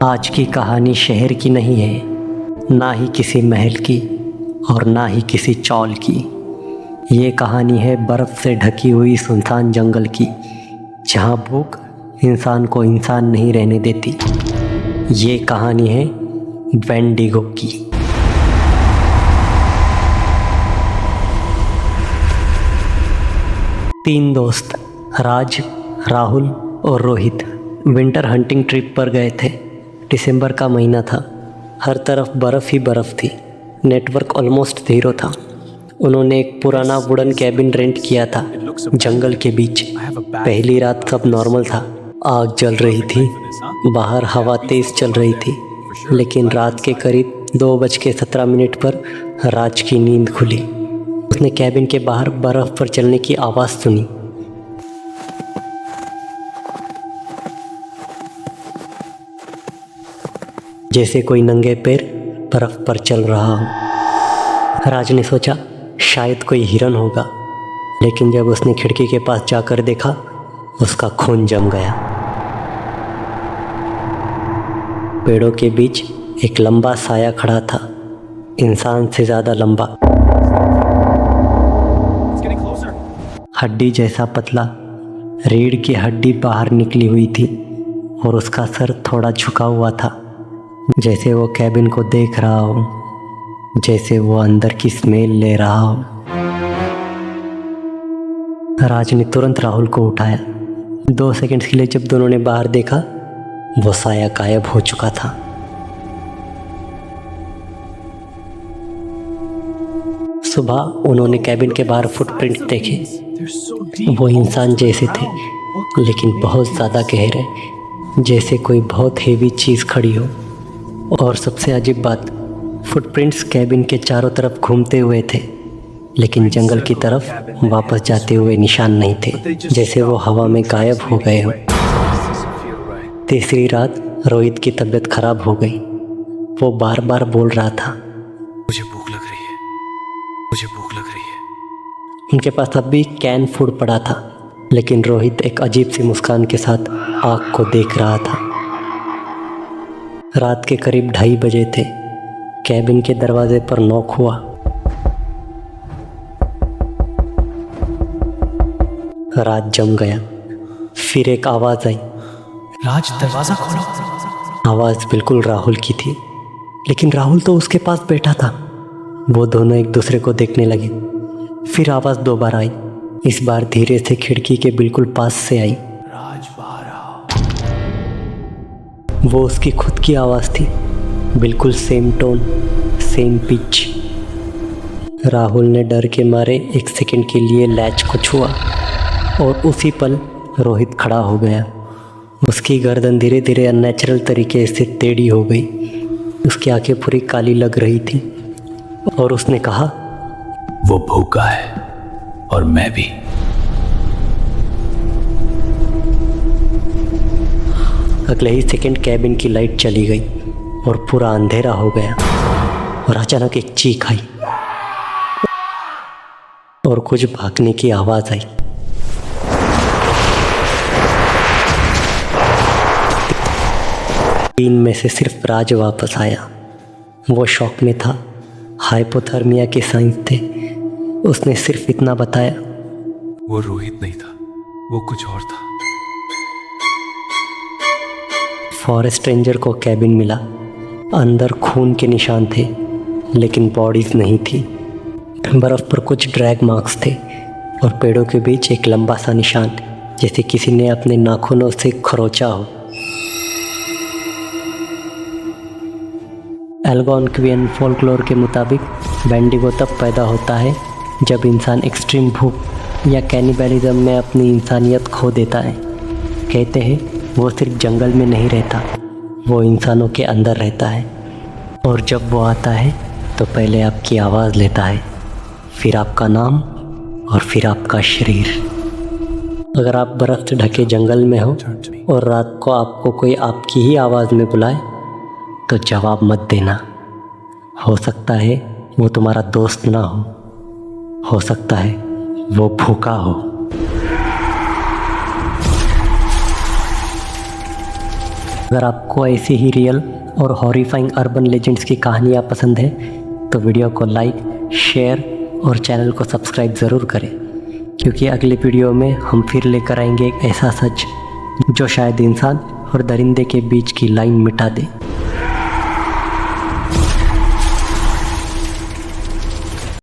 आज की कहानी शहर की नहीं है, ना ही किसी महल की और ना ही किसी चौल की। ये कहानी है बर्फ़ से ढकी हुई सुनसान जंगल की, जहाँ भूख इंसान को इंसान नहीं रहने देती। ये कहानी है वेंडिगो की। तीन दोस्त राज, राहुल और रोहित विंटर हंटिंग ट्रिप पर गए थे। दिसंबर का महीना था। हर तरफ बर्फ़ ही बर्फ़ थी। नेटवर्क ऑलमोस्ट ज़ीरो था। उन्होंने एक पुराना वुडन कैबिन रेंट किया था जंगल के बीच। पहली रात सब नॉर्मल था। आग जल रही थी, बाहर हवा तेज़ चल रही थी। लेकिन रात के करीब 2:17 पर राज की नींद खुली। उसने कैबिन के बाहर बर्फ़ पर चलने की आवाज़ सुनी। जैसे कोई नंगे पैर बर्फ़ पर चल रहा हो। राज ने सोचा शायद कोई हिरन होगा, लेकिन जब उसने खिड़की के पास जाकर देखा, उसका खून जम गया। पेड़ों के बीच एक लंबा साया खड़ा था, इंसान से ज़्यादा लंबा, हड्डी जैसा पतला। रीढ़ की हड्डी बाहर निकली हुई थी और उसका सर थोड़ा झुका हुआ था, जैसे वो कैबिन को देख रहा हो, जैसे वो अंदर की स्मेल ले रहा हो। राज ने तुरंत राहुल को उठाया। 2 सेकंड्स के लिए जब दोनों ने बाहर देखा, वो साया गायब हो चुका था। सुबह उन्होंने कैबिन के बाहर फुटप्रिंट देखे। वो इंसान जैसे थे, लेकिन बहुत ज़्यादा गहरे, जैसे कोई बहुत हेवी चीज़ खड़ी हो। और सबसे अजीब बात, फुटप्रिंट्स कैबिन के चारों तरफ घूमते हुए थे, लेकिन जंगल की तरफ वापस जाते हुए निशान नहीं थे, जैसे वो हवा में गायब हो गए हो। तीसरी रात रोहित की तबीयत खराब हो गई। वो बार बार बोल रहा था, मुझे भूख लग रही है, मुझे भूख लग रही है। उनके पास अब भी कैन फूड पड़ा था, लेकिन रोहित एक अजीब सी मुस्कान के साथ आग को देख रहा था। रात के करीब 2:30 बजे थे। कैबिन के दरवाजे पर नॉक हुआ। रात जम गया। फिर एक आवाज़ आई। राज, दरवाजा खोलो। आवाज़ बिल्कुल राहुल की थी, लेकिन राहुल तो उसके पास बैठा था। वो दोनों एक दूसरे को देखने लगे। फिर आवाज़ दोबारा आई, इस बार धीरे से खिड़की के बिल्कुल पास से आई। राज, बाहर आओ। वो उसकी खुद की आवाज़ थी, बिल्कुल same tone, same pitch. Rahul ने डर के मारे 1 सेकंड के लिए लैच को छुआ और उसी पल रोहित खड़ा हो गया। उसकी गर्दन धीरे धीरे अननेचुरल तरीके से टेढ़ी हो गई। उसकी आंखें पूरी काली लग रही थी और उसने कहा, वो भूखा है और मैं भी। अगले ही सेकंड कैबिन की लाइट चली गई और पूरा अंधेरा हो गया। और अचानक एक चीख आई और कुछ भागने की आवाज़ आई। तीन में से सिर्फ राज वापस आया। वो शॉक में था। हाइपोथर्मिया के साइंस थे। उसने सिर्फ इतना बताया, वो रोहित नहीं था, वो कुछ और था। फॉरेस्ट रेंजर को कैबिन मिला। अंदर खून के निशान थे, लेकिन बॉडीज नहीं थी। बर्फ़ पर कुछ ड्रैग मार्क्स थे और पेड़ों के बीच एक लंबा सा निशान, जैसे किसी ने अपने नाखूनों से खरोंचा हो। एल्गोनक्वियन फोल्कलोर के मुताबिक वेंडिगो तब पैदा होता है जब इंसान एक्सट्रीम भूख या कैनिबलिज्म में अपनी इंसानियत खो देता है। कहते हैं वो सिर्फ जंगल में नहीं रहता, वो इंसानों के अंदर रहता है। और जब वो आता है तो पहले आपकी आवाज़ लेता है, फिर आपका नाम और फिर आपका शरीर। अगर आप बर्फ़ से ढके जंगल में हो और रात को आपको कोई आपकी ही आवाज़ में बुलाए, तो जवाब मत देना। हो सकता है वो तुम्हारा दोस्त ना हो सकता है वो भूखा हो। अगर आपको ऐसी ही रियल और हॉरिफाइंग अर्बन लेजेंड्स की कहानियाँ पसंद है तो वीडियो को लाइक, शेयर और चैनल को सब्सक्राइब ज़रूर करें, क्योंकि अगले वीडियो में हम फिर लेकर आएंगे एक ऐसा सच जो शायद इंसान और दरिंदे के बीच की लाइन मिटा दे।